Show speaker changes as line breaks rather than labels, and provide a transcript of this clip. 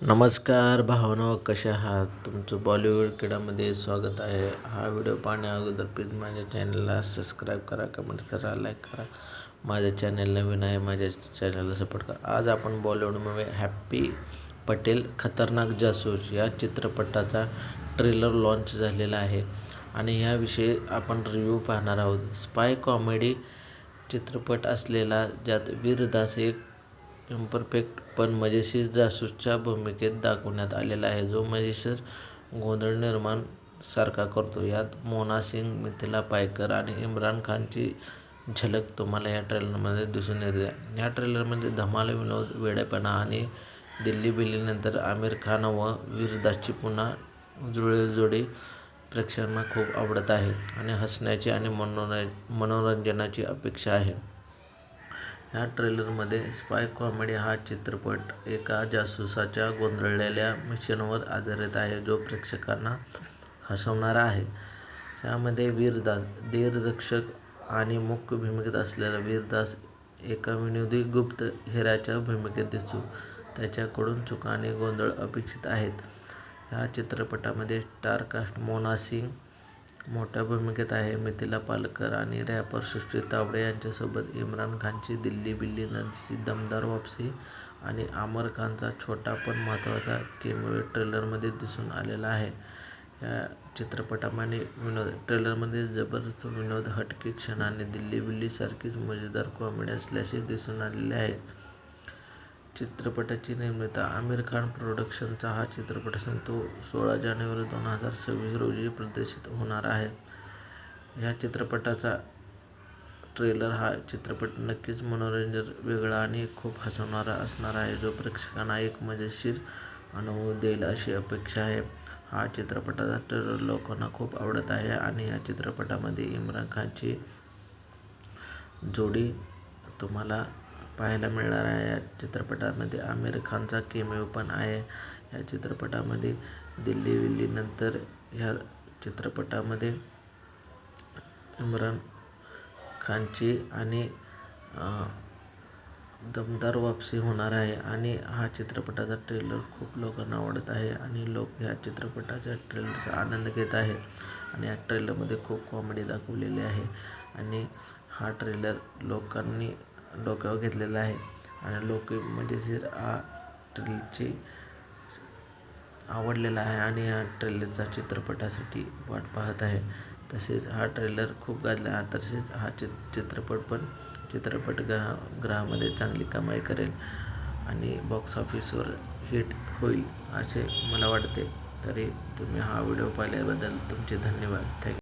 नमस्कार भावनो, कशा आहात? तुमचं बॉलिवूड किडामध्ये स्वागत आहे. हा व्हिडिओ पाहण्या अगोदर प्लीज माझ्या चॅनलला सबस्क्राईब करा, कमेंट करा, लाईक करा. माझं चॅनल नवीन आहे, माझ्या चॅनलला सपोर्ट करा. आज आपण बॉलिवूड मूवी हॅप्पी पटेल खतरनाक जासूस या चित्रपटाचा ट्रेलर लॉन्च झालेला आहे आणि ह्याविषयी आपण रिव्ह्यू पाहणार आहोत. स्पाय कॉमेडी चित्रपट असलेला, ज्यात वीर दास एक इम्परफेक्ट पण मजेशीर जासूसच्या भूमिकेत दाखवण्यात आलेला आहे, जो मजेशीर गोंधळ निर्माण सारखा करतो. यात मोना सिंग, मिथिला पायकर आणि इम्रान खानची झलक तुम्हाला या ट्रेलरमध्ये दिसून येते. या ट्रेलरमध्ये धमाल, विनोद, वेडेपणा आणि दिल्ली बिल्लीनंतर आमिर खान व वीर दासची पुन्हा जुळलेली जोडी प्रेक्षकांना खूप आवडत आहे आणि हसण्याची आणि मनोरंजनाची अपेक्षा आहे. या ट्रेलरमध्ये स्पाय कॉमेडी हा चित्रपट एका जासूसाच्या गोंधळलेल्या मिशनवर आधारित आहे, जो प्रेक्षकांना हसवणारा आहे. यामध्ये वीर दास, देहरक्षक आणि मुख्य भूमिकेत असलेला वीर दास एका विनोदी गुप्तहेराच्या भूमिकेत दिसतो. त्याच्याकडून चुका आणि गोंधळ अपेक्षित आहेत. या चित्रपटामध्ये स्टार कास्ट मोना सिंग मोठ्या भूमिकेत आहे. मिथिला पालकर आणि रॅपर सृष्टी तावडे यांच्यासोबत इम्रान खानची दिल्ली बिल्ली नंतरची दमदार वापसी आणि आमिर खानचा छोटा पण महत्त्वाचा केमिओ ट्रेलरमध्ये दिसून आलेला आहे. या चित्रपटामध्ये ट्रेलरमध्ये जबरदस्त विनोद, हटके क्षण आणि दिल्ली बिल्ली सारखीच मजेदार कॉमेडी असल्याचे दिसून आलेले आहे. चित्रपटाची निर्मिती आमिर खान प्रोडक्शनचा हा चित्रपट असून तो 16 जानेवारी 2026 रोजी प्रदर्शित होणार आहे. या चित्रपटाचा ट्रेलर हा चित्रपट नक्कीच मनोरंजक, वेगळा आणि खूप हसवणारा असणार आहे, जो प्रेक्षकांना एक मजेशीर अनुभव देईल अशी अपेक्षा आहे. हा चित्रपटाचा ट्रेलर लोकांना खूप आवडत आहे आणि या चित्रपटामध्ये इम्रान खानची जोडी तुम्हाला पाहायला मिळणार आहे. या चित्रपटामध्ये आमिर खानचा केमिओ पण आहे. या चित्रपटामध्ये दिल्ली बिल्ली नंतर ह्या चित्रपटामध्ये इम्रान खानची आणि दमदार वापसी होणार आहे आणि हा चित्रपटाचा ट्रेलर खूप लोकांना आवडत आहे आणि लोक ह्या चित्रपटाच्या ट्रेलरचा आनंद घेत आहेत आणि या ट्रेलरमध्ये खूप कॉमेडी दाखवलेली आहे आणि हा ट्रेलर लोकांनी डोक्यावर घेतलेला आहे आणि लोक मजेशीर हा ट्रेलरची आवडलेला आहे आणि या ट्रेलरचा चित्रपटासाठी वाट पाहत आहे. तसेच हा ट्रेलर खूप गाजला आहे. तसेच हा चित्रपटगृहामध्ये चांगली कमाई करेल आणि बॉक्स ऑफिसवर हिट होईल असे मला वाटते. तरी तुम्ही हा व्हिडिओ पाहिल्याबद्दल तुमचे धन्यवाद. थँक्यू.